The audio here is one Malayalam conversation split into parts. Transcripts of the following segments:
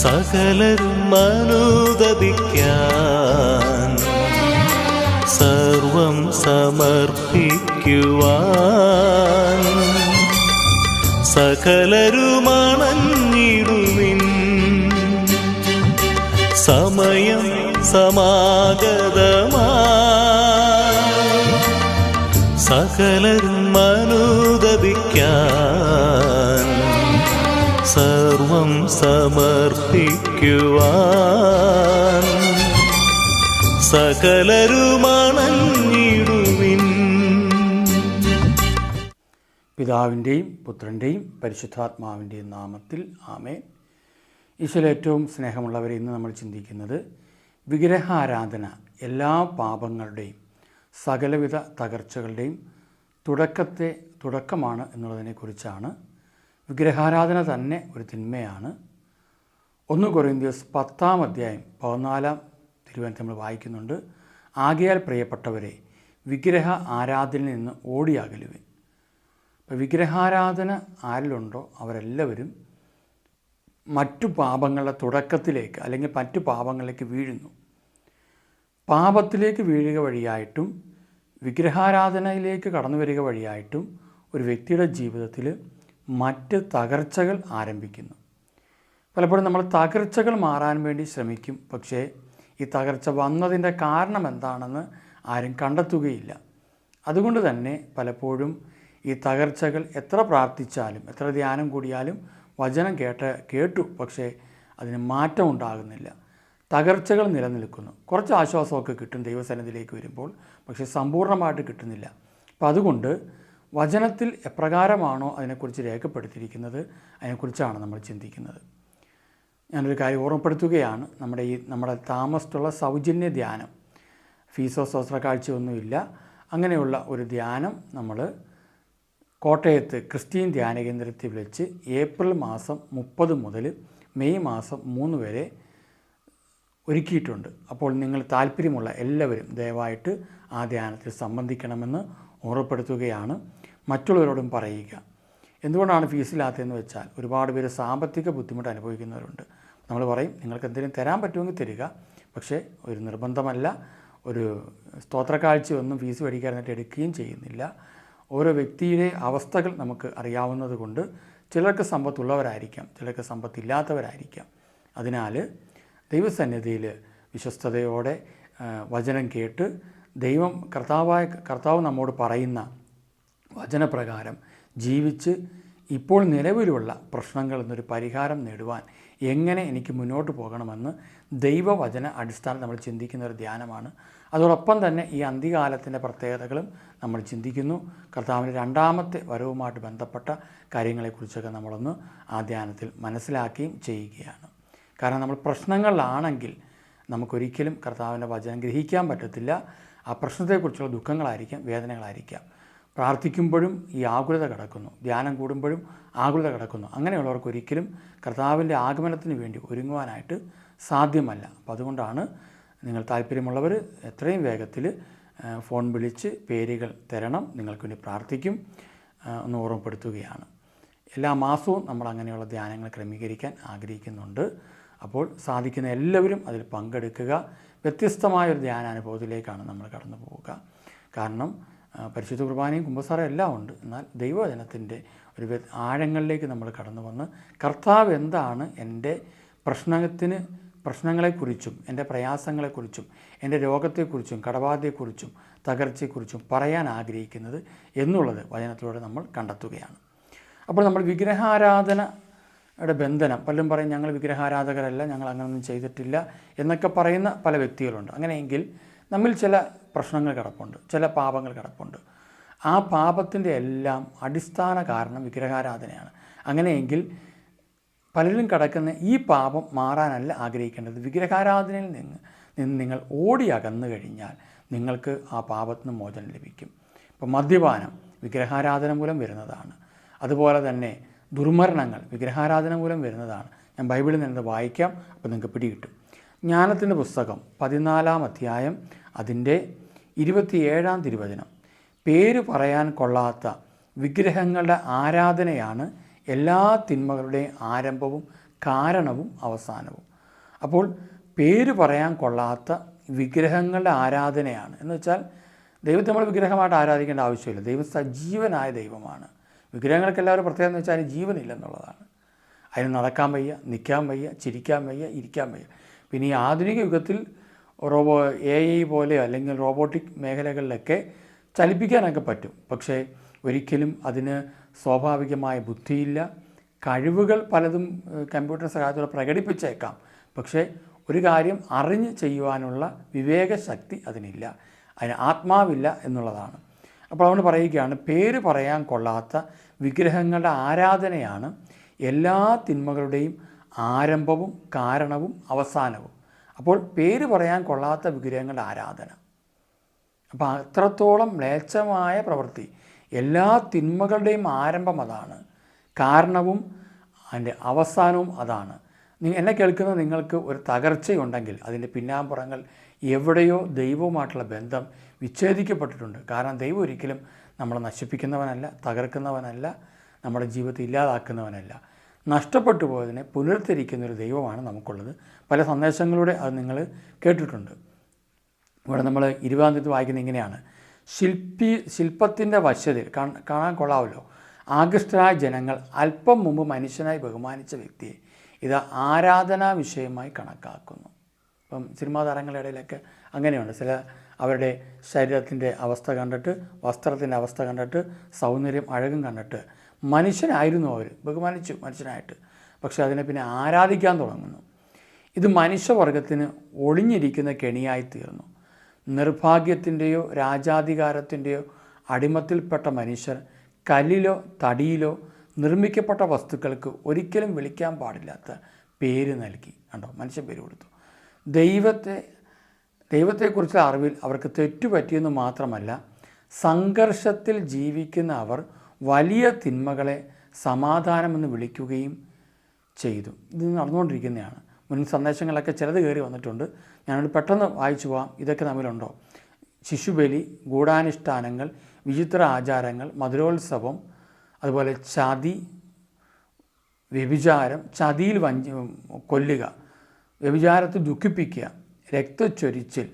സകലരും അനുദപിക്കാൻ സർവം സമർപ്പിക്കുവാൻ സകലരും അണഞ്ഞിടുവിൻ. സമയം സമാഗതമായി സകലരും അനുദപിക്കാൻ സർവം സമർപ്പിക്കുവാൻ സകലരും അണഞ്ഞിടുവിൻ. പിതാവിൻ്റെയും പുത്രൻ്റെയും പരിശുദ്ധാത്മാവിൻ്റെയും നാമത്തിൽ ആമേൻ. ഈശോയിൽ ഏറ്റവും സ്നേഹമുള്ളവരെ, ഇന്ന് നമ്മൾ ചിന്തിക്കുന്നത് വിഗ്രഹാരാധന എല്ലാ പാപങ്ങളുടെയും സകലവിധ തകർച്ചകളുടെയും തുടക്കമാണ് എന്നുള്ളതിനെക്കുറിച്ചാണ്. വിഗ്രഹാരാധന തന്നെ ഒരു തിന്മയാണ്. 1 കൊരിന്ത്യസ് 10-14 തിരുവചനത്തിൽ നമ്മൾ വായിക്കുന്നുണ്ട്. ആകയാൽ പ്രിയപ്പെട്ടവരെ, വിഗ്രഹ ആരാധനയിൽ നിന്ന് ഓടിയകലുവിൻ. അപ്പോൾ വിഗ്രഹാരാധന ആരിലുണ്ടോ അവരെല്ലാവരും മറ്റു പാപങ്ങളുടെ തുടക്കത്തിലേക്ക് അല്ലെങ്കിൽ മറ്റു പാപങ്ങളിലേക്ക് വീഴുന്നു. പാപത്തിലേക്ക് വീഴുക വഴിയായിട്ടും വിഗ്രഹാരാധനയിലേക്ക് കടന്നു വരിക വഴിയായിട്ടും ഒരു വ്യക്തിയുടെ ജീവിതത്തിൽ മറ്റ് തകർച്ചകൾ ആരംഭിക്കുന്നു. പലപ്പോഴും നമ്മൾ തകർച്ചകൾ മാറാൻ വേണ്ടി ശ്രമിക്കും, പക്ഷേ ഈ തകർച്ച വന്നതിൻ്റെ കാരണം എന്താണെന്ന് ആരും കണ്ടെത്തുകയില്ല. അതുകൊണ്ട് തന്നെ പലപ്പോഴും ഈ തകർച്ചകൾ എത്ര പ്രാർത്ഥിച്ചാലും എത്ര ധ്യാനം കൂടിയാലും വചനം കേട്ടു പക്ഷേ അതിന് മാറ്റം ഉണ്ടാകുന്നില്ല. തകർച്ചകൾ നിലനിൽക്കുന്നു. കുറച്ച് ആശ്വാസമൊക്കെ കിട്ടും ദൈവസന്നിധിയിലേക്ക് വരുമ്പോൾ, പക്ഷേ സമ്പൂർണ്ണമായിട്ട് കിട്ടുന്നില്ല. അപ്പം അതുകൊണ്ട് വചനത്തിൽ എപ്രകാരമാണോ അതിനെക്കുറിച്ച് രേഖപ്പെടുത്തിയിരിക്കുന്നത് അതിനെക്കുറിച്ചാണ് നമ്മൾ ചിന്തിക്കുന്നത്. ഞാനൊരു കാര്യം ഓർമ്മപ്പെടുത്തുകയാണ്. നമ്മുടെ താമസത്തുള്ള സൗജന്യ ധ്യാനം, ഫീസോ ശസ്ത്രക്കാഴ്ചയൊന്നുമില്ല, അങ്ങനെയുള്ള ഒരു ധ്യാനം നമ്മൾ കോട്ടയത്ത് ക്രിസ്ത്യൻ ധ്യാന കേന്ദ്രത്തിൽ വെച്ച് ഏപ്രിൽ മാസം 30 മുതൽ മെയ് മാസം 3 വരെ ഒരുക്കിയിട്ടുണ്ട്. അപ്പോൾ നിങ്ങൾ താല്പര്യമുള്ള എല്ലാവരും ദയവായിട്ട് ആ ധ്യാനത്തിൽ സംബന്ധിക്കണമെന്ന് ഓർമ്മപ്പെടുത്തുകയാണ്. മറ്റുള്ളവരോടും പറയുക. എന്തുകൊണ്ടാണ് ഫീസില്ലാത്തതെന്ന് വെച്ചാൽ ഒരുപാട് പേര് സാമ്പത്തിക ബുദ്ധിമുട്ട് അനുഭവിക്കുന്നവരുണ്ട്. നമ്മൾ പറയും നിങ്ങൾക്ക് എന്തെങ്കിലും തരാൻ പറ്റുമെങ്കിൽ തരിക, പക്ഷേ ഒരു നിർബന്ധമല്ല. ഒരു സ്തോത്രക്കാഴ്ചയൊന്നും ഫീസ് മേടിക്കാനായിട്ട് എടുക്കുകയും ചെയ്യുന്നില്ല. ഓരോ വ്യക്തിയുടെ അവസ്ഥകൾ നമുക്ക് അറിയാവുന്നത് കൊണ്ട് ചിലർക്ക് സമ്പത്തുള്ളവരായിരിക്കാം, ചിലർക്ക് സമ്പത്തില്ലാത്തവരായിരിക്കാം. അതിനാൽ ദൈവസന്നിധിയിൽ വിശ്വസ്തയോടെ വചനം കേട്ട് കർത്താവ് നമ്മോട് പറയുന്ന വചനപ്രകാരം ജീവിച്ച് ഇപ്പോൾ നിലവിലുള്ള പ്രശ്നങ്ങളിൽ നിന്നൊരു പരിഹാരം നേടുവാൻ എങ്ങനെ എനിക്ക് മുന്നോട്ട് പോകണമെന്ന് ദൈവവചന അടിസ്ഥാനം നമ്മൾ ചിന്തിക്കുന്ന ഒരു ധ്യാനമാണ്. അതോടൊപ്പം തന്നെ ഈ അന്ത്യകാലത്തിൻ്റെ പ്രത്യേകതകളും നമ്മൾ ചിന്തിക്കുന്നു. കർത്താവിൻ്റെ 2ാമത്തെ വരവുമായിട്ട് ബന്ധപ്പെട്ട കാര്യങ്ങളെക്കുറിച്ചൊക്കെ നമ്മളൊന്ന് ആ ധ്യാനത്തിൽ മനസ്സിലാക്കുകയും ചെയ്യുകയാണ്. കാരണം നമ്മൾ പ്രശ്നങ്ങളിലാണെങ്കിൽ നമുക്കൊരിക്കലും കർത്താവിൻ്റെ വചനം ഗ്രഹിക്കാൻ പറ്റത്തില്ല. ആ പ്രശ്നത്തെക്കുറിച്ചുള്ള ദുഃഖങ്ങളായിരിക്കാം, വേദനകളായിരിക്കാം. പ്രാർത്ഥിക്കുമ്പോഴും ഈ ആകുലത കിടക്കുന്നു, ധ്യാനം കൂടുമ്പോഴും ആകുലത കിടക്കുന്നു. അങ്ങനെയുള്ളവർക്ക് ഒരിക്കലും കർത്താവിൻ്റെ ആഗമനത്തിന് വേണ്ടി ഒരുങ്ങുവാനായിട്ട് സാധ്യമല്ല. അപ്പോൾ അതുകൊണ്ടാണ് നിങ്ങൾ താല്പര്യമുള്ളവർ എത്രയും വേഗത്തിൽ ഫോൺ വിളിച്ച് പേരുകൾ തരണം, നിങ്ങൾക്ക് വേണ്ടി പ്രാർത്ഥിക്കും എന്ന് ഓർമ്മപ്പെടുത്തുകയാണ്. എല്ലാ മാസവും നമ്മൾ അങ്ങനെയുള്ള ധ്യാനങ്ങൾ ക്രമീകരിക്കാൻ ആഗ്രഹിക്കുന്നുണ്ട്. അപ്പോൾ സാധിക്കുന്ന എല്ലാവരും അതിൽ പങ്കെടുക്കുക. വ്യത്യസ്തമായൊരു ധ്യാനാനുഭവത്തിലേക്കാണ് നമ്മൾ കടന്നു പോവുക. കാരണം പരിശുദ്ധ കുർബാനയും കുമ്പസാരം എല്ലാം ഉണ്ട്. എന്നാൽ ദൈവവചനത്തിൻ്റെ ഒരു ആഴങ്ങളിലേക്ക് നമ്മൾ കടന്നു വന്ന് കർത്താവ് എന്താണ് എൻ്റെ പ്രശ്നങ്ങളെക്കുറിച്ചും എൻ്റെ പ്രയാസങ്ങളെക്കുറിച്ചും എൻ്റെ രോഗത്തെക്കുറിച്ചും കടബാധയെക്കുറിച്ചും തകർച്ചയെക്കുറിച്ചും പറയാൻ ആഗ്രഹിക്കുന്നത് എന്നുള്ളത് വചനത്തിലൂടെ നമ്മൾ കണ്ടെത്തുകയാണ്. അപ്പോൾ നമ്മൾ വിഗ്രഹാരാധനയുടെ ബന്ധനം, പലരും പറയും ഞങ്ങൾ വിഗ്രഹാരാധകരല്ല, ഞങ്ങൾ അങ്ങനെയൊന്നും ചെയ്തിട്ടില്ല എന്നൊക്കെ പറയുന്ന പല വ്യക്തികളുണ്ട്. അങ്ങനെയെങ്കിൽ നമ്മിൽ ചില പ്രശ്നങ്ങൾ കിടപ്പുണ്ട്, ചില പാപങ്ങൾ കിടപ്പുണ്ട്. ആ പാപത്തിൻ്റെ എല്ലാം അടിസ്ഥാന കാരണം വിഗ്രഹാരാധനയാണ്. അങ്ങനെയെങ്കിൽ പലരും കിടക്കുന്ന ഈ പാപം മാറാനല്ല ആഗ്രഹിക്കേണ്ടത്. വിഗ്രഹാരാധനയിൽ നിന്ന് നിങ്ങൾ ഓടി അകന്നു കഴിഞ്ഞാൽ നിങ്ങൾക്ക് ആ പാപത്തിന് മോചനം ലഭിക്കും. ഇപ്പോൾ മദ്യപാനം വിഗ്രഹാരാധന മൂലം വരുന്നതാണ്. അതുപോലെ തന്നെ ദുർമരണങ്ങൾ വിഗ്രഹാരാധന മൂലം വരുന്നതാണ്. ഞാൻ ബൈബിളിൽ നിന്ന് വായിക്കാം, അപ്പോൾ നിങ്ങൾക്ക് പിടികിട്ടും. ജ്ഞാനത്തിൻ്റെ പുസ്തകം 14-ാം അധ്യായം അതിൻ്റെ 27-ാം തിരുവചനം. പേര് പറയാൻ കൊള്ളാത്ത വിഗ്രഹങ്ങളുടെ ആരാധനയാണ് എല്ലാ തിന്മകളുടെയും ആരംഭവും കാരണവും അവസാനവും. അപ്പോൾ പേര് പറയാൻ കൊള്ളാത്ത വിഗ്രഹങ്ങളുടെ ആരാധനയാണ്. എന്ന് വെച്ചാൽ ദൈവത്തെ നമ്മൾ വിഗ്രഹമായിട്ട് ആരാധിക്കേണ്ട ആവശ്യമില്ല. ദൈവം സജീവനായ ദൈവമാണ്. വിഗ്രഹങ്ങൾക്ക് എല്ലാവരും പ്രത്യേകത എന്ന് വെച്ചാൽ അതിന് ജീവനില്ലെന്നുള്ളതാണ്. അതിന് നടക്കാൻ വയ്യ, നിൽക്കാൻ വയ്യ, ചിരിക്കാൻ വയ്യ, ഇരിക്കാൻ വയ്യ. പിന്നെ ഈ ആധുനിക യുഗത്തിൽ AI പോലെയോ അല്ലെങ്കിൽ റോബോട്ടിക് മേഖലകളിലൊക്കെ ചലിപ്പിക്കാനൊക്കെ പറ്റും. പക്ഷേ ഒരിക്കലും അതിന് സ്വാഭാവികമായ ബുദ്ധിയില്ല. കഴിവുകൾ പലതും കമ്പ്യൂട്ടർ സഹായത്തോടെ പ്രകടിപ്പിച്ചേക്കാം. പക്ഷേ ഒരു കാര്യം അറിഞ്ഞ് ചെയ്യുവാനുള്ള വിവേകശക്തി അതിനില്ല, അതിന് ആത്മാവില്ല എന്നുള്ളതാണ്. അപ്പോൾ അതുകൊണ്ട് പറയുകയാണ്, പേര് പറയാൻ കൊള്ളാത്ത വിഗ്രഹങ്ങളുടെ ആരാധനയാണ് എല്ലാ തിന്മകളുടെയും ആരംഭവും കാരണവും അവസാനവും. അപ്പോൾ പേര് പറയാൻ കൊള്ളാത്ത വിഗ്രഹങ്ങളുടെ ആരാധന, അപ്പോൾ അത്രത്തോളം മ്ലേച്ഛമായ പ്രവൃത്തി. എല്ലാ തിന്മകളുടെയും ആരംഭം അതാണ്, കാരണവും അതിൻ്റെ അവസാനവും അതാണ്. എന്നെ കേൾക്കുന്ന നിങ്ങൾക്ക് ഒരു തകർച്ചയുണ്ടെങ്കിൽ അതിൻ്റെ പിന്നാമ്പുറങ്ങൾ എവിടെയോ ദൈവവുമായിട്ടുള്ള ബന്ധം വിച്ഛേദിക്കപ്പെട്ടിട്ടുണ്ട്. കാരണം ദൈവം ഒരിക്കലും നമ്മളെ നശിപ്പിക്കുന്നവനല്ല, തകർക്കുന്നവനല്ല, നമ്മുടെ ജീവിതത്തെ ഇല്ലാതാക്കുന്നവനല്ല. നഷ്ടപ്പെട്ടു പോയതിനെ പുനരുദ്ധരിക്കുന്നൊരു ദൈവമാണ് നമുക്കുള്ളത്. പല സന്ദേശങ്ങളിലൂടെ അത് നിങ്ങൾ കേട്ടിട്ടുണ്ട്. ഇവിടെ നമ്മൾ 20-ാം തീയതി വായിക്കുന്നത് ഇങ്ങനെയാണ്: ശില്പത്തിൻ്റെ വശ്യതയിൽ കാണാൻ കൊള്ളാമല്ലോ, ആകൃഷ്ടരായ ജനങ്ങൾ അല്പം മുമ്പ് മനുഷ്യനായി ബഹുമാനിച്ച വ്യക്തിയെ ഇത് ആരാധനാ വിഷയമായി കണക്കാക്കുന്നു. ഇപ്പം സിനിമാ താരങ്ങളുടെ ഇടയിലൊക്കെ അങ്ങനെയുണ്ട്. ചില അവരുടെ ശരീരത്തിൻ്റെ അവസ്ഥ കണ്ടിട്ട്, വസ്ത്രത്തിൻ്റെ അവസ്ഥ കണ്ടിട്ട്, സൗന്ദര്യം അഴകും കണ്ടിട്ട് മനുഷ്യനായിരുന്നു അവർ, ബഹുമാനിച്ചു മനുഷ്യനായിട്ട്. പക്ഷേ അതിനെ പിന്നെ ആരാധിക്കാൻ തുടങ്ങുന്നു. ഇത് മനുഷ്യവർഗത്തിന് ഒളിഞ്ഞിരിക്കുന്ന കെണിയായി തീർന്നു. നിർഭാഗ്യത്തിൻ്റെയോ രാജാധികാരത്തിൻ്റെയോ അടിമത്തിൽപ്പെട്ട മനുഷ്യർ കല്ലിലോ തടിയിലോ നിർമ്മിക്കപ്പെട്ട വസ്തുക്കൾക്ക് ഒരിക്കലും വിളിക്കാൻ പാടില്ലാത്ത പേര് നൽകി. കണ്ടോ, മനുഷ്യൻ പേര് കൊടുത്തു. ദൈവത്തെക്കുറിച്ചുള്ള അറിവിൽ അവർക്ക് തെറ്റുപറ്റിയെന്ന് മാത്രമല്ല, സംഘർഷത്തിൽ ജീവിക്കുന്ന അവർ വലിയ തിന്മകളെ സമാധാനമെന്ന് വിളിക്കുകയും ചെയ്തു. ഇത് നടന്നുകൊണ്ടിരിക്കുന്നതാണ്. മുൻ സന്ദേശങ്ങളൊക്കെ ചിലത് കയറി വന്നിട്ടുണ്ട്. ഞാനത് പെട്ടെന്ന് വായിച്ചു പോകാം. ഇതൊക്കെ തമ്മിലുണ്ടോ? ശിശുബലി, ഗൂഢാനുഷ്ഠാനങ്ങൾ, വിചിത്ര ആചാരങ്ങൾ, മധുരോത്സവം, അതുപോലെ ചതി, വ്യഭിചാരം, ചതിയിൽ കൊല്ലുക, വ്യഭിചാരത്തിൽ ദുഃഖിപ്പിക്കുക, രക്തച്ചൊരിച്ചിൽ,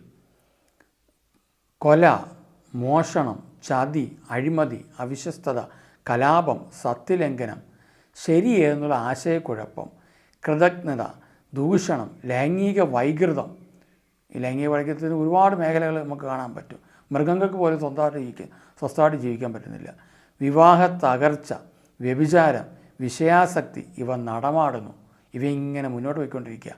കൊല, മോഷണം, ചതി, അഴിമതി, അവിശ്വസ്തത, കലാപം, സത്യലംഘനം, ശരിയെന്നുള്ള ആശയക്കുഴപ്പം, കൃതജ്ഞത, ദൂഷണം, ലൈംഗിക വൈകൃതം. ഈ ലൈംഗിക വൈകൃതത്തിന് ഒരുപാട് മേഖലകൾ നമുക്ക് കാണാൻ പറ്റും. മൃഗങ്ങൾക്ക് പോലും സ്വസ്ഥമായിട്ട് ജീവിക്കാൻ പറ്റുന്നില്ല. വിവാഹ തകർച്ച, വ്യഭിചാരം, വിഷയാസക്തി ഇവ നടമാടുന്നു. ഇവ ഇങ്ങനെ മുന്നോട്ട് പോയിക്കൊണ്ടിരിക്കുക.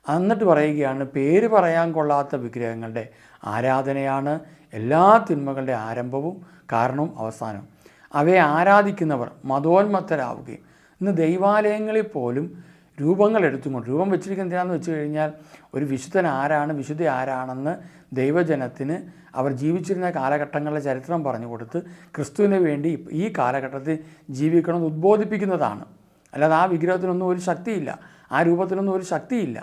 എന്നിട്ട് പറയുകയാണ്, പേര് പറയാൻ കൊള്ളാത്ത വിഗ്രഹങ്ങളുടെ ആരാധനയാണ് എല്ലാ തിന്മകളുടെ ആരംഭവും കാരണവും അവസാനവും. അവയെ ആരാധിക്കുന്നവർ മതോന്മത്തരാവുകയും ഇന്ന് ദൈവാലയങ്ങളിൽ പോലും രൂപങ്ങൾ എടുത്തുകൊണ്ട്, രൂപം വെച്ചിരിക്കുന്നത് എന്താണെന്ന് വെച്ച് കഴിഞ്ഞാൽ ഒരു വിശുദ്ധൻ ആരാണ്, വിശുദ്ധ ആരാണെന്ന് ദൈവജനത്തിന് അവർ ജീവിച്ചിരുന്ന കാലഘട്ടങ്ങളിലെ ചരിത്രം പറഞ്ഞു കൊടുത്ത് ക്രിസ്തുവിന് വേണ്ടി ഈ കാലഘട്ടത്തിൽ ജീവിക്കണമെന്ന് ഉദ്ബോധിപ്പിക്കുന്നതാണ്. അല്ലാതെ ആ വിഗ്രഹത്തിനൊന്നും ഒരു ശക്തിയില്ല, ആ രൂപത്തിനൊന്നും ഒരു ശക്തിയില്ല.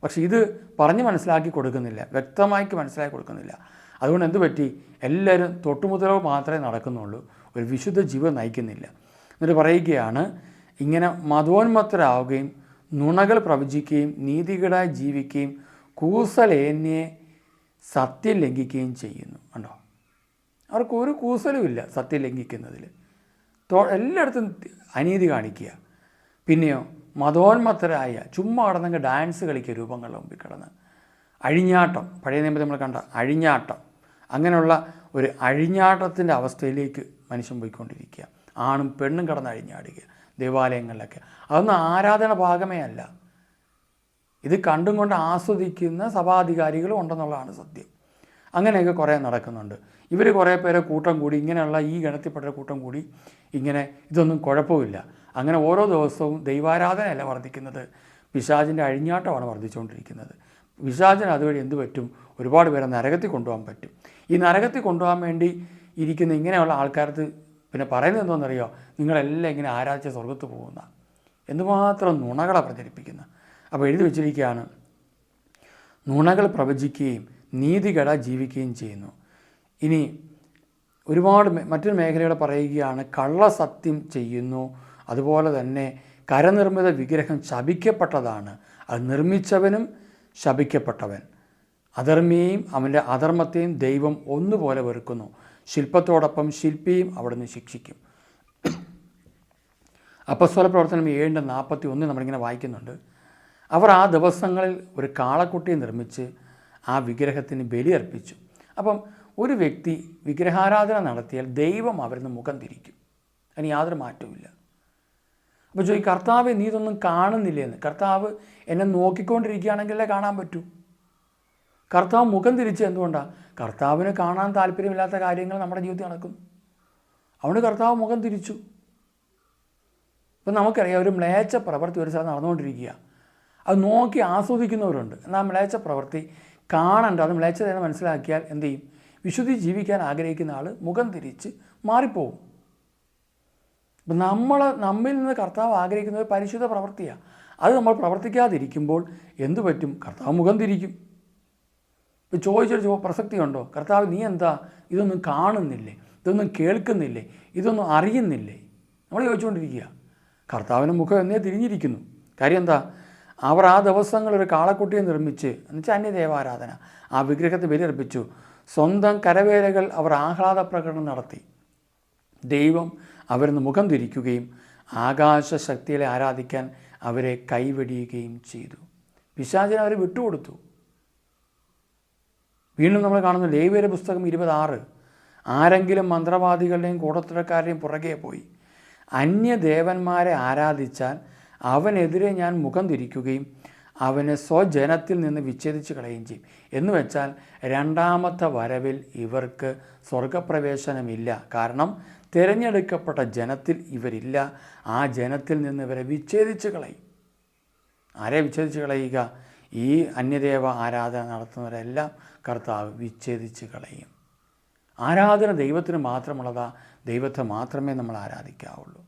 പക്ഷേ ഇത് പറഞ്ഞ് മനസ്സിലാക്കി കൊടുക്കുന്നില്ല, വ്യക്തമാക്കി മനസ്സിലാക്കി കൊടുക്കുന്നില്ല. അതുകൊണ്ട് എന്ത് പറ്റി? എല്ലാവരും തൊട്ടുമുതലോ മാത്രമേ നടക്കുന്നുള്ളൂ, ഒരു വിശുദ്ധ ജീവൻ നയിക്കുന്നില്ല. എന്നിട്ട് പറയുകയാണ്, ഇങ്ങനെ മതോന്മത്തരാവുകയും നുണകൾ പ്രവചിക്കുകയും നീതികേടായി ജീവിക്കുകയും കൂസലേന്യെ സത്യം ലംഘിക്കുകയും ചെയ്യുന്നു. കണ്ടോ, അവർക്ക് ഒരു കൂസലുമില്ല സത്യം ലംഘിക്കുന്നതിൽ. എല്ലായിടത്തും അനീതി കാണിക്കുക. പിന്നെയോ മതോന്മത്തരായ ചുമ്മാ കിടന്നെങ്കിൽ ഡാൻസ് കളിക്കുക, രൂപങ്ങളുടെ മുമ്പിൽ കിടന്ന് അഴിഞ്ഞാട്ടം. പഴയ നിയമത്തിൽ നമ്മൾ കണ്ട അഴിഞ്ഞാട്ടം, അങ്ങനെയുള്ള ഒരു അഴിഞ്ഞാട്ടത്തിൻ്റെ അവസ്ഥയിലേക്ക് മനുഷ്യൻ പോയിക്കൊണ്ടിരിക്കുക. ആണും പെണ്ണും കിടന്ന് അഴിഞ്ഞാടുക ദേവാലയങ്ങളിലൊക്കെ. അതൊന്നും ആരാധന ഭാഗമേ അല്ല. ഇത് കണ്ടും കൊണ്ട് ആസ്വദിക്കുന്ന സഭാധികാരികളും ഉണ്ടെന്നുള്ളതാണ് സത്യം. അങ്ങനെയൊക്കെ കുറേ നടക്കുന്നുണ്ട്. ഇവർ കുറേ പേരെ കൂട്ടം കൂടി, ഇങ്ങനെയുള്ള ഈ ഗണത്തിൽപ്പെട്ട കൂട്ടം കൂടി ഇങ്ങനെ, ഇതൊന്നും കുഴപ്പമില്ല. അങ്ങനെ ഓരോ ദിവസവും ദൈവാരാധനയല്ല വർദ്ധിക്കുന്നത്, പിശാചിൻ്റെ അഴിഞ്ഞാട്ടമാണ് വർദ്ധിച്ചുകൊണ്ടിരിക്കുന്നത്. പിശാചിന് അതുവഴി എന്ത് പറ്റും? ഒരുപാട് പേരെ നരകത്തിൽ കൊണ്ടുപോകാൻ പറ്റും. ഈ നരകത്തിൽ കൊണ്ടുപോകാൻ വേണ്ടി ഇരിക്കുന്ന ഇങ്ങനെയുള്ള ആൾക്കാർക്ക് പിന്നെ പറയുന്നത് എന്തോന്നറിയോ? നിങ്ങളെല്ലാം ഇങ്ങനെ ആരാധിച്ച സ്വർഗത്ത് പോകുന്ന എന്തുമാത്രം നുണകളെ പ്രചരിപ്പിക്കുന്ന. അപ്പോൾ എഴുതി വച്ചിരിക്കുകയാണ്, നുണകൾ പ്രവചിക്കുകയും നീതികേട ജീവിക്കുകയും ചെയ്യുന്നു. ഇനി ഒരുപാട് മറ്റൊരു മേഖലകൾ പറയുകയാണ്, കള്ളസത്യം ചെയ്യുന്നു, അതുപോലെ തന്നെ കരനിർമ്മിത വിഗ്രഹം ശപിക്കപ്പെട്ടതാണ്, അത് നിർമ്മിച്ചവനും ശപിക്കപ്പെട്ടവൻ. അധർമ്മിയെയും അവൻ്റെ അധർമ്മത്തെയും ദൈവം ഒന്നുപോലെ വെറുക്കുന്നു. ശില്പത്തോടൊപ്പം ശില്പിയും അവിടുന്ന് ശിക്ഷിക്കും. അപ്പസ്തോല പ്രവർത്തനം 7:41 നമ്മളിങ്ങനെ വായിക്കുന്നുണ്ട്. അവർ ആ ദിവസങ്ങളിൽ ഒരു കാളക്കുട്ടിയെ നിർമ്മിച്ച് ആ വിഗ്രഹത്തിന് ബലിയർപ്പിച്ചു. അപ്പം ഒരു വ്യക്തി വിഗ്രഹാരാധന നടത്തിയാൽ ദൈവം അവരിൽ നിന്ന് മുഖം തിരിക്കും. അതിന് യാതൊരു മാറ്റവുമില്ല. അപ്പോൾ ചോദിക്കും, കർത്താവ് നീ ഇതൊന്നും കാണുന്നില്ലേന്ന്. കർത്താവ് എന്നെ നോക്കിക്കൊണ്ടിരിക്കുകയാണെങ്കിലേ കാണാൻ പറ്റൂ. കർത്താവ് മുഖം തിരിച്ച് എന്തുകൊണ്ടാണ്? കർത്താവിന് കാണാൻ താല്പര്യമില്ലാത്ത കാര്യങ്ങൾ നമ്മുടെ ജീവിതത്തിൽ നടക്കുന്നു. അതുകൊണ്ട് കർത്താവ് മുഖം തിരിച്ചു. ഇപ്പം നമുക്കറിയാം, ഒരു മ്ലേച്ഛ പ്രവൃത്തി ഒരു സ്ഥലത്ത് നടന്നുകൊണ്ടിരിക്കുക, അത് നോക്കി ആസ്വദിക്കുന്നവരുണ്ട്. എന്നാൽ മ്ലേച്ഛ പ്രവൃത്തി കാണണ്ട, അത് മ്ലേച്ഛതയെന്ന് മനസ്സിലാക്കിയാൽ എന്തു ചെയ്യും? വിശുദ്ധി ജീവിക്കാൻ ആഗ്രഹിക്കുന്ന ആൾ മുഖം തിരിച്ച് മാറിപ്പോവും. അപ്പം നമ്മിൽ നിന്ന് കർത്താവ് ആഗ്രഹിക്കുന്നത് പരിശുദ്ധ പ്രവൃത്തിയാണ്. അത് നമ്മൾ പ്രവർത്തിക്കാതിരിക്കുമ്പോൾ എന്തു പറ്റും? കർത്താവ് മുഖം തിരിക്കും. ഇപ്പോൾ ചോദിച്ചൊരു പ്രസക്തിയുണ്ടോ? കർത്താവ് നീ എന്താ ഇതൊന്നും കാണുന്നില്ലേ, ഇതൊന്നും കേൾക്കുന്നില്ലേ, ഇതൊന്നും അറിയുന്നില്ലേ? നമ്മൾ ചോദിച്ചുകൊണ്ടിരിക്കുക. കർത്താവിൻ്റെ മുഖം എന്നേ തിരിഞ്ഞിരിക്കുന്നു. കാര്യം എന്താ? അവർ ആ ദിവസങ്ങൾ ഒരു കാളക്കുട്ടിയെ നിർമ്മിച്ച്, എന്നുവെച്ചാൽ അന്യദേവാരാധന, ആ വിഗ്രഹത്തെ ബലിയർപ്പിച്ചു. സ്വന്തം കരവേലകൾ അവർ ആഹ്ലാദ പ്രകടനം നടത്തി. ദൈവം അവരിൽ നിന്ന് മുഖം തിരിക്കുകയും ആകാശശക്തികളെ ആരാധിക്കാൻ അവരെ കൈവെടിയുകയും ചെയ്തു. പിശാചിനെ അവർ വിട്ടുകൊടുത്തു. വീണ്ടും നമ്മൾ കാണുന്നു ലേവ്യരുടെ പുസ്തകം 26. ആരെങ്കിലും മന്ത്രവാദികളുടെയും കൂടത്തിരക്കാരുടെയും പുറകെ പോയി അന്യദേവന്മാരെ ആരാധിച്ചാൽ അവനെതിരെ ഞാൻ മുഖം തിരിക്കുകയും അവനെ സ്വജനത്തിൽ നിന്ന് വിച്ഛേദിച്ച് കളയുകയും ചെയ്യും. എന്ന് വെച്ചാൽ രണ്ടാമത്തെ വരവിൽ ഇവർക്ക് സ്വർഗപ്രവേശനമില്ല. കാരണം തിരഞ്ഞെടുക്കപ്പെട്ട ജനത്തിൽ ഇവരില്ല. ആ ജനത്തിൽ നിന്ന് ഇവരെ വിച്ഛേദിച്ച് കളയും. ആരെ വിച്ഛേദിച്ച് കളയുക? ഈ അന്യദേവ ആരാധന നടത്തുന്നവരെല്ലാം കർത്താവ് വിച്ഛേദിച്ച് കളയും. ആരാധന ദൈവത്തിന് മാത്രമുള്ളതാ. ദൈവത്തെ മാത്രമേ നമ്മൾ ആരാധിക്കാവുള്ളൂ.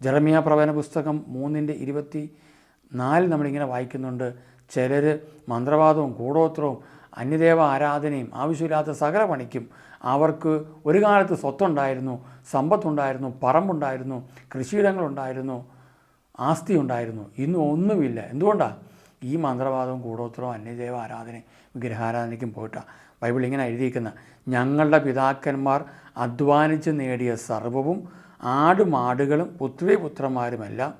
ജെറമ്യാ പ്രവചന പുസ്തകം 3:24 നമ്മളിങ്ങനെ വായിക്കുന്നുണ്ട്. ചിലർ മന്ത്രവാദവും കൂടോത്രവും അന്യദേവ ആരാധനയും ആവശ്യമില്ലാത്ത സകല പണിക്കും അവർക്ക് ഒരു കാലത്ത് സ്വത്തുണ്ടായിരുന്നു, സമ്പത്തുണ്ടായിരുന്നു, പറമ്പുണ്ടായിരുന്നു, കൃഷിയിടങ്ങളുണ്ടായിരുന്നു, ആസ്തി ഉണ്ടായിരുന്നു. ഇന്നും ഒന്നുമില്ല. എന്തുകൊണ്ടാണ്? ഈ മന്ത്രവാദവും കൂടോത്രവും അന്യദേവ ആരാധനയും വിഗ്രഹാരാധനയ്ക്കും പോയിട്ടാണ്. ബൈബിൾ ഇങ്ങനെ എഴുതിയിരിക്കുന്ന, ഞങ്ങളുടെ പിതാക്കന്മാർ അധ്വാനിച്ച് നേടിയ സർവ്വവും ആടുമാടുകളും പുത്രിപുത്രന്മാരുമെല്ലാം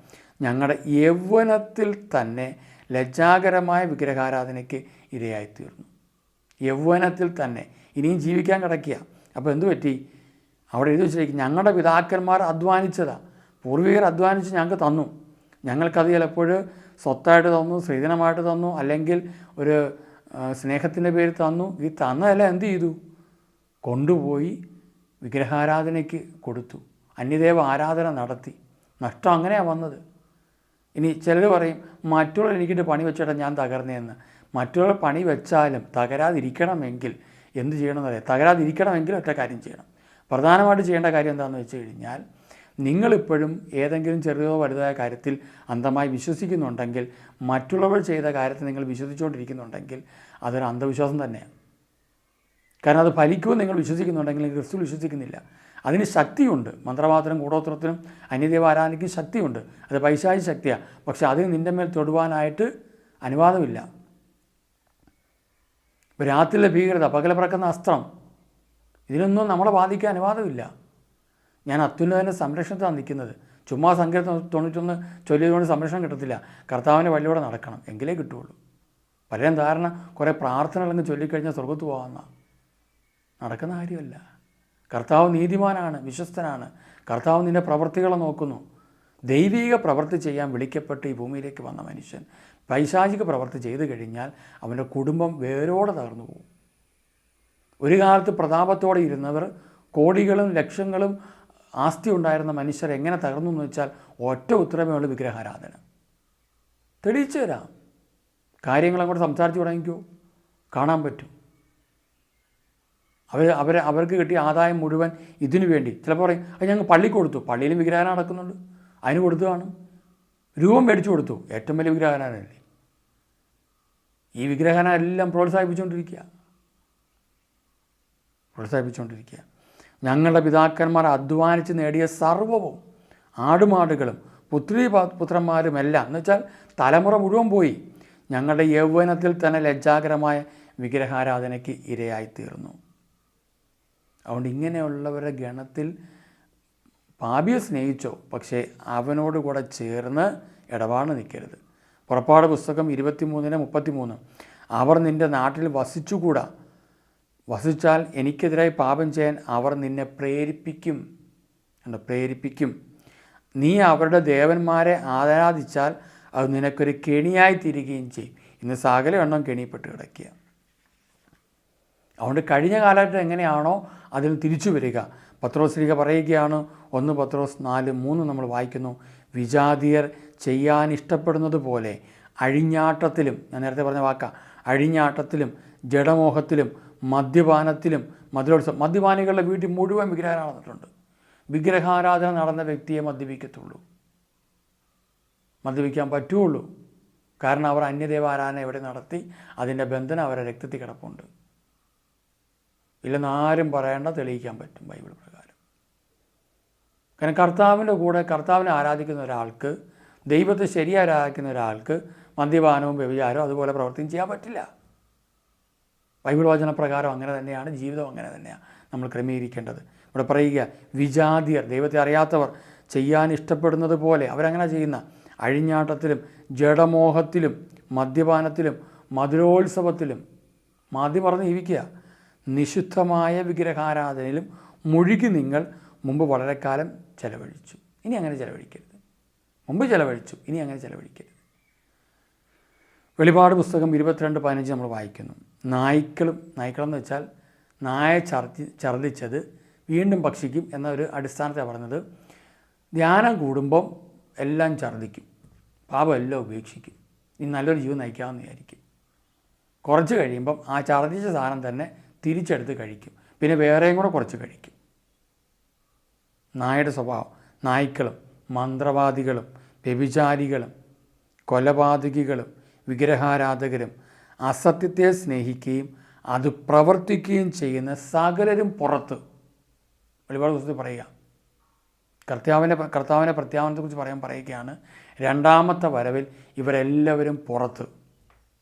ഞങ്ങളുടെ യൗവനത്തിൽ തന്നെ ലജ്ജാകരമായ വിഗ്രഹാരാധനയ്ക്ക് ഇരയായിത്തീർന്നു. യൗവനത്തിൽ തന്നെ, ഇനിയും ജീവിക്കാൻ കിടക്കുക. അപ്പോൾ എന്തു പറ്റി? അവിടെ എഴുതി വെച്ചിരിക്കും, ഞങ്ങളുടെ പിതാക്കന്മാർ അധ്വാനിച്ചതാണ്, പൂർവികർ അധ്വാനിച്ച് ഞങ്ങൾക്ക് തന്നു. ഞങ്ങൾക്കത് ചിലപ്പോൾ സ്വത്തായിട്ട് തന്നു, സ്ത്രീധനമായിട്ട് തന്നു, അല്ലെങ്കിൽ ഒരു സ്നേഹത്തിൻ്റെ പേരിൽ തന്നു. ഈ തന്നതെല്ലാം എന്തു ചെയ്തു? കൊണ്ടുപോയി വിഗ്രഹാരാധനയ്ക്ക് കൊടുത്തു, അന്യദേവ ആരാധന നടത്തി. നഷ്ടം അങ്ങനെയാണ് വന്നത്. ഇനി ചിലർ പറയും, മറ്റുള്ളവർ എനിക്കിട്ട് പണി വെച്ചിട്ട് ഞാൻ തകർന്നതെന്ന്. മറ്റുള്ളവർ പണി വെച്ചാലും തകരാതിരിക്കണമെങ്കിൽ എന്ത് ചെയ്യണമെന്നറിയാം? തകരാതിരിക്കണമെങ്കിൽ ഒറ്റ കാര്യം ചെയ്യണം. പ്രധാനമായിട്ട് ചെയ്യേണ്ട കാര്യം എന്താണെന്ന് വെച്ച് കഴിഞ്ഞാൽ, നിങ്ങളിപ്പോഴും ഏതെങ്കിലും ചെറിയോ വലുതായ കാര്യത്തിൽ അന്ധമായി വിശ്വസിക്കുന്നുണ്ടെങ്കിൽ, മറ്റുള്ളവർ ചെയ്ത കാര്യത്തിൽ നിങ്ങൾ വിശ്വസിച്ചുകൊണ്ടിരിക്കുന്നുണ്ടെങ്കിൽ അതൊരു അന്ധവിശ്വാസം തന്നെയാണ്. കാരണം അത് ഫലിക്കുമെന്ന് നിങ്ങൾ വിശ്വസിക്കുന്നുണ്ടെങ്കിൽ ക്രിസ്തു വിശ്വസിക്കുന്നില്ല. അതിന് ശക്തിയുണ്ട്. മന്ത്രവാദത്തിനും കൂടോത്രത്തിനും അന്യദേവ ആരാധനയ്ക്കും ശക്തിയുണ്ട്. അത് പൈശാചിക ശക്തിയാണ്. പക്ഷെ അതിന് നിൻ്റെ മേൽ തൊടുവാനായിട്ട് അനുവാദമില്ല. ഇപ്പോൾ രാത്രിയിലെ ഭീകരത, പകൽ പറക്കുന്ന അസ്ത്രം, ഇതിനൊന്നും നമ്മളെ ബാധിക്കാൻ അനുവാദമില്ല. ഞാൻ അത്യുന്നതൻ്റെ സംരക്ഷണത്താണ് നിൽക്കുന്നത്. ചുമ്മാ സങ്കീർത്തനം 91 ചൊല്ലിയതുകൊണ്ട് സംരക്ഷണം കിട്ടത്തില്ല. കർത്താവിൻ്റെ വഴിയോടെ നടക്കണം, എങ്കിലേ കിട്ടുകയുള്ളൂ. പലരും ധാരണ കുറേ പ്രാർത്ഥനകളങ്ങ് ചൊല്ലിക്കഴിഞ്ഞാൽ സ്വർഗത്ത് പോകാമെന്നാണ്. നടക്കുന്ന കാര്യമല്ല. കർത്താവ് നീതിമാനാണ്, വിശ്വസ്തനാണ്. കർത്താവ് നിൻ്റെ പ്രവൃത്തികളെ നോക്കുന്നു. ദൈവിക പ്രവൃത്തി ചെയ്യാൻ വിളിക്കപ്പെട്ട് ഈ ഭൂമിയിലേക്ക് വന്ന മനുഷ്യൻ പൈശാചിക പ്രവൃത്തി ചെയ്തു കഴിഞ്ഞാൽ അവൻ്റെ കുടുംബം വേരോടെ തകർന്നു പോകും. ഒരു കാലത്ത് പ്രതാപത്തോടെ ഇരുന്നവർ, കോടികളും ലക്ഷങ്ങളും ആസ്തി ഉണ്ടായിരുന്ന മനുഷ്യർ എങ്ങനെ തകർന്നു എന്ന് വെച്ചാൽ ഒറ്റ ഉത്തരമേ ഉള്ളൂ: വിഗ്രഹാരാധന. തെളിയിച്ചു തരാം. കാര്യങ്ങളങ്ങോട്ട് സംസാരിച്ച് തുടങ്ങിക്കോ, കാണാൻ പറ്റും. അവർക്ക് കിട്ടിയ ആദായം മുഴുവൻ ഇതിനു വേണ്ടി. ചിലപ്പോൾ പറയും, അത് ഞങ്ങൾ പള്ളിക്ക് കൊടുത്തു. പള്ളിയിലും വിഗ്രഹാരാധന നടക്കുന്നുണ്ട്, അതിന് കൊടുത്തു കാണും. രൂപം മേടിച്ചു കൊടുത്തു, ഏറ്റവും വലിയ വിഗ്രഹാരാധനയല്ലേ. ഈ വിഗ്രഹാരാധന എല്ലാം പ്രോത്സാഹിപ്പിച്ചുകൊണ്ടിരിക്കുക. ഞങ്ങളുടെ പിതാക്കന്മാർ അധ്വാനിച്ച് നേടിയ സർവ്വവും ആടുമാടുകളും പുത്രന്മാരുമെല്ലാം എന്ന് വെച്ചാൽ തലമുറ മുഴുവൻ പോയി. ഞങ്ങളുടെ യൗവനത്തിൽ തന്നെ ലജ്ജാകരമായ വിഗ്രഹാരാധനയ്ക്ക് ഇരയായിത്തീർന്നു. അതുകൊണ്ട് ഇങ്ങനെയുള്ളവരുടെ ഗണത്തിൽ പാപിയെ സ്നേഹിച്ചോ, പക്ഷേ അവനോട് കൂടെ ചേർന്ന് ഇടപാട് നിൽക്കരുത്. പുറപ്പാട് പുസ്തകം 23:33 അവർ നിൻ്റെ നാട്ടിൽ വസിച്ചുകൂടാ, വസിച്ചാൽ എനിക്കെതിരായി പാപം ചെയ്യാൻ അവർ നിന്നെ പ്രേരിപ്പിക്കും. നീ അവരുടെ ദേവന്മാരെ ആരാധിച്ചാൽ അത് നിനക്കൊരു കെണിയായി തീരുകയും ചെയ്യും. ഇന്ന് സകല എണ്ണം കെണിപ്പെട്ട് കിടക്കുക. അതുകൊണ്ട് കഴിഞ്ഞ കാലഘട്ടം എങ്ങനെയാണോ അതിൽ തിരിച്ചു വരിക. പത്രോസ്ലീഹ പറയുകയാണ്, 1 പത്രോസ് 4:3 നമ്മൾ വായിക്കുന്നു, വിജാതിയർ ചെയ്യാൻ ഇഷ്ടപ്പെടുന്നത് പോലെ അഴിഞ്ഞാട്ടത്തിലും, ഞാൻ നേരത്തെ പറഞ്ഞ വാക്കാ, അഴിഞ്ഞാട്ടത്തിലും ജഡമോഹത്തിലും മദ്യപാനത്തിലും മദ്യപാനികളുടെ വീട്ടിൽ മുഴുവൻ വിഗ്രഹാരാധന നടന്നിട്ടുണ്ട്. വിഗ്രഹാരാധന നടന്ന വ്യക്തിയെ മദ്യപിക്കാൻ പറ്റുള്ളൂ. കാരണം അവർ അന്യദേവാരാധന എവിടെ നടത്തി, അതിൻ്റെ ബന്ധനം അവരുടെ രക്തത്തിൽ കിടപ്പുണ്ട്. ഇല്ലെന്ന് ആരും പറയേണ്ട, തെളിയിക്കാൻ പറ്റും ബൈബിൾ പ്രകാരം. കാരണം കർത്താവിൻ്റെ കൂടെ കർത്താവിനെ ആരാധിക്കുന്ന ഒരാൾക്ക്, ദൈവത്തെ ശരിയായി ആരാധിക്കുന്ന ഒരാൾക്ക് മദ്യപാനവും വ്യഭിചാരവും അതുപോലെ പ്രവർത്തിയും ചെയ്യാൻ പറ്റില്ല. ബൈബിൾ വചന പ്രകാരം അങ്ങനെ തന്നെയാണ്, ജീവിതം അങ്ങനെ തന്നെയാണ് നമ്മൾ ക്രമീകരിക്കേണ്ടത്. ഇവിടെ പറയുക, വിജാതിയർ, ദൈവത്തെ അറിയാത്തവർ ചെയ്യാൻ ഇഷ്ടപ്പെടുന്നത് പോലെ അവരങ്ങനെ ചെയ്യുന്ന അഴിഞ്ഞാട്ടത്തിലും ജഡമോഹത്തിലും മദ്യപാനത്തിലും മധുരോത്സവത്തിലും മാദ്യം പറഞ്ഞ് ജീവിക്കുക, നിഷിദ്ധമായ വിഗ്രഹാരാധനയിലും മുഴുകി നിങ്ങൾ മുമ്പ് വളരെ കാലം ചെലവഴിച്ചു. ഇനി അങ്ങനെ ചെലവഴിക്കരുത്. മുമ്പ് ചെലവഴിച്ചു, ഇനി അങ്ങനെ ചെലവഴിക്കരുത്. വെളിപാട് പുസ്തകം 22:15 നമ്മൾ വായിക്കുന്നു, നായ്ക്കളെന്ന് വെച്ചാൽ നായ ഛർദ്ദിച്ചത് വീണ്ടും ഭക്ഷിക്കും എന്നൊരു അടിസ്ഥാനത്തെ പറഞ്ഞത്. ധ്യാനം കൂടുമ്പം എല്ലാം ഛർദ്ദിക്കും, പാപം എല്ലാം ഉപേക്ഷിക്കും, ഇനി നല്ലൊരു ജീവൻ നയിക്കാമെന്ന് വിചാരിക്കും. കുറച്ച് കഴിയുമ്പം ആ ഛർദ്ദിച്ച സാധനം തന്നെ തിരിച്ചെടുത്ത് കഴിക്കും, പിന്നെ വേറെയും കൂടെ കുറച്ച് കഴിക്കും. നായയുടെ സ്വഭാവം. നായ്ക്കളും മന്ത്രവാദികളും വ്യഭിചാരികളും കൊലപാതകികളും വിഗ്രഹാരാധകരും അസത്യത്തെ സ്നേഹിക്കുകയും അത് പ്രവർത്തിക്കുകയും ചെയ്യുന്ന സകലരും പുറത്ത്. വെളിപാട് പുസ്തകത്തിൽ പറയുക, കർത്താവിൻ്റെ പ്രത്യാപനത്തെക്കുറിച്ച് പറയുകയാണ്, രണ്ടാമത്തെ വരവിൽ ഇവരെല്ലാവരും പുറത്ത്.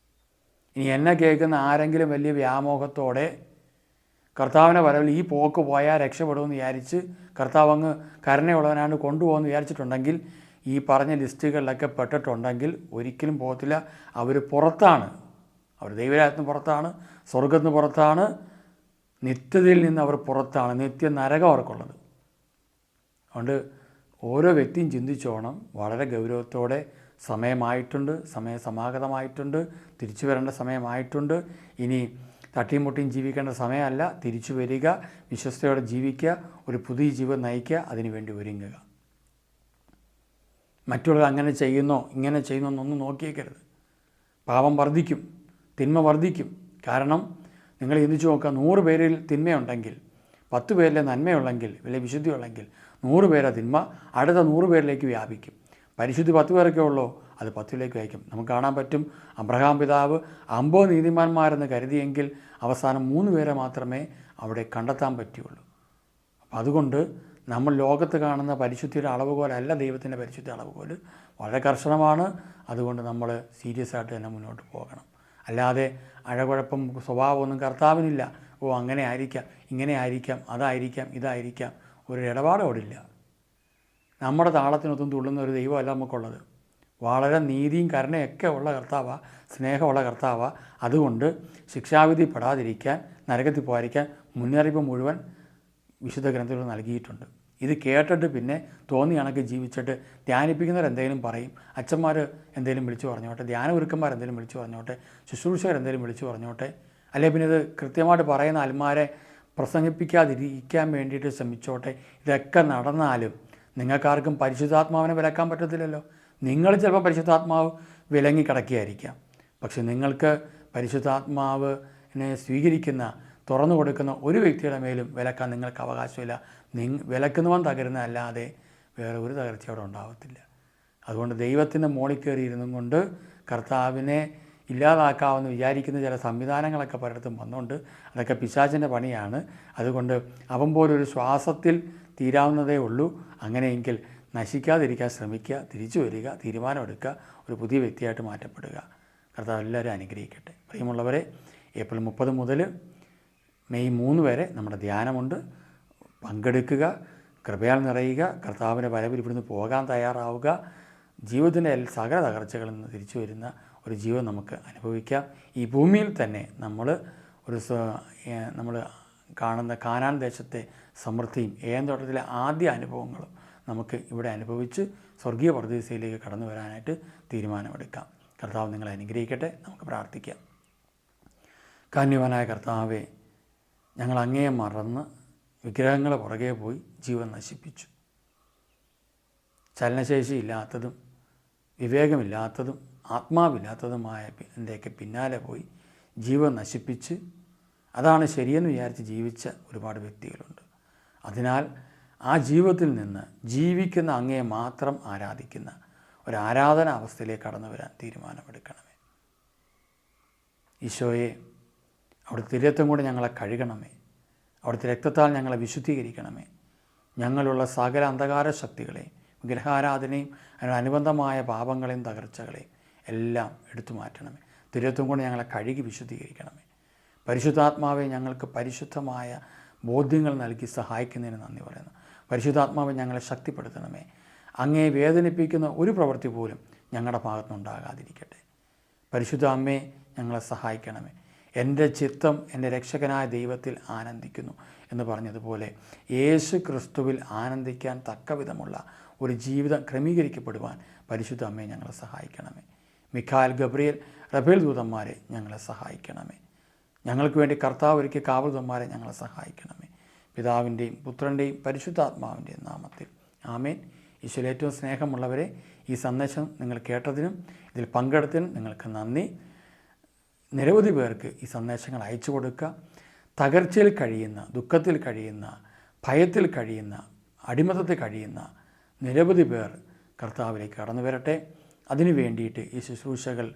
ഇനി എന്നെ കേൾക്കുന്ന ആരെങ്കിലും വലിയ വ്യാമോഹത്തോടെ കർത്താവിൻ്റെ വരവിൽ ഈ പോക്ക് പോയാൽ രക്ഷപ്പെടുമെന്ന് വിചാരിച്ച് കർത്താവ് അങ്ങ് കരുണയുള്ളവനാണ് കൊണ്ടുപോകുമെന്ന് വിചാരിച്ചിട്ടുണ്ടെങ്കിൽ, ഈ പറഞ്ഞ ലിസ്റ്റുകളിലൊക്കെ പെട്ടിട്ടുണ്ടെങ്കിൽ ഒരിക്കലും പോകത്തില്ല. അവർ പുറത്താണ്. അവർ ദൈവരാജ്യത്തിന് പുറത്താണ്, സ്വർഗത്തിന് പുറത്താണ്, നിത്യതയിൽ നിന്ന് അവർ പുറത്താണ്. നിത്യ നരകം അവർക്കുള്ളത്. അതുകൊണ്ട് ഓരോ വ്യക്തിയും ചിന്തിച്ചോണം, വളരെ ഗൗരവത്തോടെ സമയമായിട്ടുണ്ട്, സമയസമാഗതമായിട്ടുണ്ട്, തിരിച്ചു വരേണ്ട സമയമായിട്ടുണ്ട്. ഇനി തട്ടിയും മുട്ടിയും ജീവിക്കേണ്ട സമയമല്ല. തിരിച്ചു വരിക, വിശ്വസ്തയോടെ ജീവിക്കുക, ഒരു പുതിയ ജീവൻ നയിക്കുക, അതിനുവേണ്ടി ഒരുങ്ങുക. മറ്റുള്ളവർ അങ്ങനെ ചെയ്യുന്നോ ഇങ്ങനെ ചെയ്യുന്നോ എന്നൊന്നും നോക്കിയേക്കരുത്. പാപം വർദ്ധിക്കും, തിന്മ വർദ്ധിക്കും. കാരണം നിങ്ങൾ ചിന്തിച്ചു നോക്കുക, 100 പേരിൽ തിന്മയുണ്ടെങ്കിൽ 10 പേരിലെ നന്മയുള്ളെങ്കിൽ, വലിയ വിശുദ്ധിയുള്ളെങ്കിൽ 100 പേരെ തിന്മ അടുത്ത 100 പേരിലേക്ക് വ്യാപിക്കും. പരിശുദ്ധി 10 പേരൊക്കെ ഉള്ളൂ, അത് 10ലേക്ക് അയക്കും. നമുക്ക് കാണാൻ പറ്റും, അബ്രഹാം പിതാവ് 50 നീതിമാന്മാരെന്ന് കരുതിയെങ്കിൽ അവസാനം 3 പേരെ മാത്രമേ അവിടെ കണ്ടെത്താൻ പറ്റുള്ളൂ. അപ്പം അതുകൊണ്ട് നമ്മൾ ലോകത്ത് കാണുന്ന പരിശുദ്ധിയുടെ അളവുകോലല്ല ദൈവത്തിൻ്റെ പരിശുദ്ധ അളവുകോൽ, വളരെ കർശനമാണ്. അതുകൊണ്ട് നമ്മൾ സീരിയസ് ആയിട്ട് തന്നെ മുന്നോട്ട് പോകണം. അല്ലാതെ അഴകുഴപ്പം സ്വഭാവമൊന്നും കർത്താവിനില്ല. അങ്ങനെ ആയിരിക്കാം, ഇങ്ങനെ ആയിരിക്കാം, അതായിരിക്കാം, ഇതായിരിക്കാം, ഒരു ഇടപാടോടില്ല. നമ്മുടെ താളത്തിനൊത്തും തുള്ളുന്ന ഒരു ദൈവമല്ല നമുക്കുള്ളത്. വളരെ നീതിയും കരുണയൊക്കെ ഉള്ള കർത്താവാണ്, സ്നേഹമുള്ള കർത്താവാണ്. അതുകൊണ്ട് ശിക്ഷാവിധി പെടാതിരിക്കാൻ, നരകത്തിൽ പോകാതിരിക്കാൻ മുന്നറിയിപ്പ് മുഴുവൻ വിശുദ്ധ ഗ്രന്ഥത്തിൽ നൽകിയിട്ടുണ്ട്. ഇത് കേട്ടിട്ട് പിന്നെ തോന്നിയ കണക്ക് ജീവിച്ചിട്ട് ധ്യാനിപ്പിക്കുന്നവർ എന്തെങ്കിലും പറയും, അച്ഛന്മാർ എന്തെങ്കിലും വിളിച്ചു പറഞ്ഞോട്ടെ, ധ്യാനഗുരുക്കന്മാർ എന്തെങ്കിലും വിളിച്ചു പറഞ്ഞോട്ടെ, ശുശ്രൂഷകർ എന്തെങ്കിലും വിളിച്ചു പറഞ്ഞോട്ടെ, അല്ലെങ്കിൽ പിന്നെ ഇത് കൃത്യമായിട്ട് പറയുന്ന ആത്മാരെ പ്രസംഗിപ്പിക്കാതിരിക്കാൻ വേണ്ടിയിട്ട് ശ്രമിച്ചോട്ടെ. ഇതൊക്കെ നടന്നാലും നിങ്ങൾക്കാർക്കും പരിശുദ്ധാത്മാവിനെ വിലക്കാൻ പറ്റത്തില്ലല്ലോ. നിങ്ങൾ ചിലപ്പോൾ പരിശുദ്ധാത്മാവ് വിലങ്ങി കിടക്കുകയായിരിക്കാം, പക്ഷെ നിങ്ങൾക്ക് പരിശുദ്ധാത്മാവിനെ സ്വീകരിക്കുന്ന, തുറന്നു കൊടുക്കുന്ന ഒരു വ്യക്തിയുടെ മേലും വിലക്കാൻ നിങ്ങൾക്ക് അവകാശമില്ല. വിലക്കുന്നവൻ തകരുന്നതല്ലാതെ വേറെ ഒരു തകർച്ച അവിടെ ഉണ്ടാകത്തില്ല. അതുകൊണ്ട് ദൈവത്തിൻ്റെ മോളിൽ കയറിയിരുന്നും കൊണ്ട് കർത്താവിനെ ഇല്ലാതാക്കാമെന്ന് വിചാരിക്കുന്ന ചില സംവിധാനങ്ങളൊക്കെ പലയിടത്തും വന്നുകൊണ്ട് അതൊക്കെ പിശാചിൻ്റെ പണിയാണ്. അതുകൊണ്ട് അവൻ പോലൊരു ശ്വാസത്തിൽ തീരാവുന്നതേ ഉള്ളൂ. അങ്ങനെയെങ്കിൽ നശിക്കാതിരിക്കാൻ ശ്രമിക്കുക, തിരിച്ചു വരിക, തീരുമാനമെടുക്കുക, ഒരു പുതിയ വ്യക്തിയായിട്ട് മാറ്റപ്പെടുക. കർത്താവ് എല്ലാവരും അനുഗ്രഹിക്കട്ടെ. പ്രിയമുള്ളവരെ, ഏപ്രിൽ 30 മുതൽ മെയ് 3 വരെ നമ്മുടെ ധ്യാനമുണ്ട്. പങ്കെടുക്കുക, കൃപയാൽ നിറയുക, കർത്താവിൻ്റെ വരവിൽ ഇവിടുന്ന് പോകാൻ തയ്യാറാവുക. ജീവിതത്തിൻ്റെ സകല തകർച്ചകളിൽ നിന്ന് തിരിച്ചു വരുന്ന ഒരു ജീവിതം നമുക്ക് അനുഭവിക്കാം. ഈ ഭൂമിയിൽ തന്നെ നമ്മൾ കാണുന്ന കാനാൻ ദേശത്തെ സമൃദ്ധിയും ഏൻ തോട്ടത്തിലെ ആദ്യ അനുഭവങ്ങളും നമുക്ക് ഇവിടെ അനുഭവിച്ച് സ്വർഗീയ പരദീസയിലേക്ക് കടന്നു വരാനായിട്ട് തീരുമാനമെടുക്കാം. കർത്താവ് നിങ്ങളെ അനുഗ്രഹിക്കട്ടെ. നമുക്ക് പ്രാർത്ഥിക്കാം. കാരുണ്യവാനായ കർത്താവേ, ഞങ്ങൾ അങ്ങയെ മറന്ന് വിഗ്രഹങ്ങളെ പുറകെ പോയി ജീവൻ നശിപ്പിച്ചു. ചലനശേഷിയില്ലാത്തതും വിവേകമില്ലാത്തതും ആത്മാവില്ലാത്തതുമായ എൻ്റെയൊക്കെ പിന്നാലെ പോയി ജീവൻ നശിപ്പിച്ച് അതാണ് ശരിയെന്ന് വിചാരിച്ച് ജീവിച്ച ഒരുപാട് വ്യക്തികളുണ്ട്. അതിനാൽ ആ ജീവിതത്തിൽ നിന്ന് ജീവിക്കുന്ന അങ്ങയെ മാത്രം ആരാധിക്കുന്ന ഒരു ആരാധന അവസ്ഥയിലേക്ക് കടന്നു വരാൻ തീരുമാനമെടുക്കണമേ. ഈശോയെ, അവിടുത്തെ രക്തം കൊണ്ട് ഞങ്ങളെ കഴുകണമേ. അവിടുത്തെ രക്തത്താൽ ഞങ്ങളെ വിശുദ്ധീകരിക്കണമേ. ഞങ്ങളുള്ള സകല അന്ധകാര ശക്തികളെയും വിഗ്രഹാരാധനയും അതിനനുബന്ധമായ പാപങ്ങളെയും തകർച്ചകളെയും എല്ലാം എടുത്തു മാറ്റണമേ. തിരുരക്തം കൊണ്ട് ഞങ്ങളെ കഴുകി വിശുദ്ധീകരിക്കണമേ. പരിശുദ്ധാത്മാവെ, ഞങ്ങൾക്ക് പരിശുദ്ധമായ ബോധ്യങ്ങൾ നൽകി സഹായിക്കുന്നതിന് നന്ദി പറയുന്നു. പരിശുദ്ധാത്മാവെ, ഞങ്ങളെ ശക്തിപ്പെടുത്തണമേ. അങ്ങയെ വേദനിപ്പിക്കുന്ന ഒരു പ്രവൃത്തി പോലും ഞങ്ങളുടെ ഭാഗത്തുനിന്നുണ്ടാകാതിരിക്കട്ടെ. പരിശുദ്ധ അമ്മയെ, ഞങ്ങളെ സഹായിക്കണമേ. എൻ്റെ ചിത്തം എൻ്റെ രക്ഷകനായ ദൈവത്തിൽ ആനന്ദിക്കുന്നു എന്ന് പറഞ്ഞതുപോലെ യേശു ക്രിസ്തുവിൽ ആനന്ദിക്കാൻ തക്കവിധമുള്ള ഒരു ജീവിതം ക്രമീകരിക്കപ്പെടുവാൻ പരിശുദ്ധ അമ്മയെ ഞങ്ങളെ സഹായിക്കണമേ. മിഖായേൽ, ഗബ്രിയേൽ, റഫേൽ ദൂതന്മാരെ ഞങ്ങളെ സഹായിക്കണമേ. ഞങ്ങൾക്ക് വേണ്ടി കർത്താവ് ഒരുക്കിയ കാവൽ ദൂതന്മാരെ ഞങ്ങളെ സഹായിക്കണമേ. പിതാവിൻ്റെയും പുത്രൻ്റെയും പരിശുദ്ധാത്മാവിൻ്റെയും നാമത്തിൽ ആമേൻ. ഈശോയിൽ ഏറ്റവും സ്നേഹമുള്ളവരെ, ഈ സന്ദേശം നിങ്ങൾ കേട്ടതിനും ഇതിൽ പങ്കെടുത്തതിനും നിങ്ങൾക്ക് നന്ദി. നിരവധി പേർക്ക് ഈ സന്ദേശങ്ങൾ അയച്ചു കൊടുക്കുക. തകർച്ചയിൽ കഴിയുന്ന, ദുഃഖത്തിൽ കഴിയുന്ന, ഭയത്തിൽ കഴിയുന്ന, അടിമത്തത്തിൽ കഴിയുന്ന നിരവധി പേർ കർത്താവിലേക്ക് കടന്നു വരട്ടെ. അതിനു വേണ്ടിയിട്ട് ഈ ശുശ്രൂഷകൾ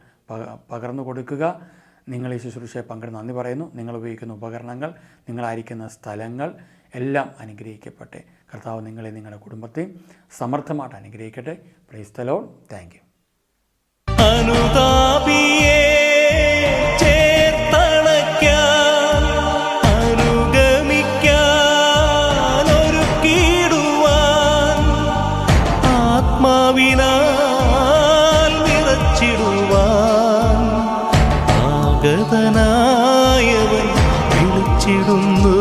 പകർന്നു കൊടുക്കുക. നിങ്ങൾ ഈ ശുശ്രൂഷയെ പങ്കെടുത്ത് നന്ദി പറയുന്നു. നിങ്ങൾ ഉപയോഗിക്കുന്ന ഉപകരണങ്ങൾ, നിങ്ങളായിരിക്കുന്ന സ്ഥലങ്ങൾ എല്ലാം അനുഗ്രഹിക്കട്ടെ. കർത്താവ് നിങ്ങളെ നിങ്ങളുടെ കുടുംബത്തെയും സമർത്ഥമായിട്ട് അനുഗ്രഹിക്കട്ടെ. Praise the Lord. Thank you. അനുതാപിയേ ചേർത്തണയ്ക്കാൻ, അനുഗമിക്കാൻ ഒരുക്കിടുവാൻ, ആത്മാവിനാൽ നിറച്ചിടുവാൻ ആഗതനായവൻ വിളിച്ചിടുന്നു.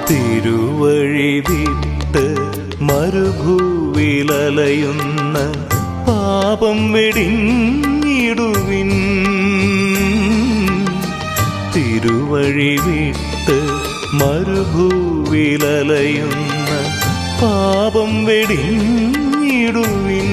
തിരുവഴി വിട്ട് മരുഭൂവിലലയുന്ന പാപം വെടിഞ്ഞിടുവിൻ. തിരുവഴി വിട്ട് മരുഭൂവിലലയുന്ന പാപം വെടിഞ്ഞിടുവിൻ.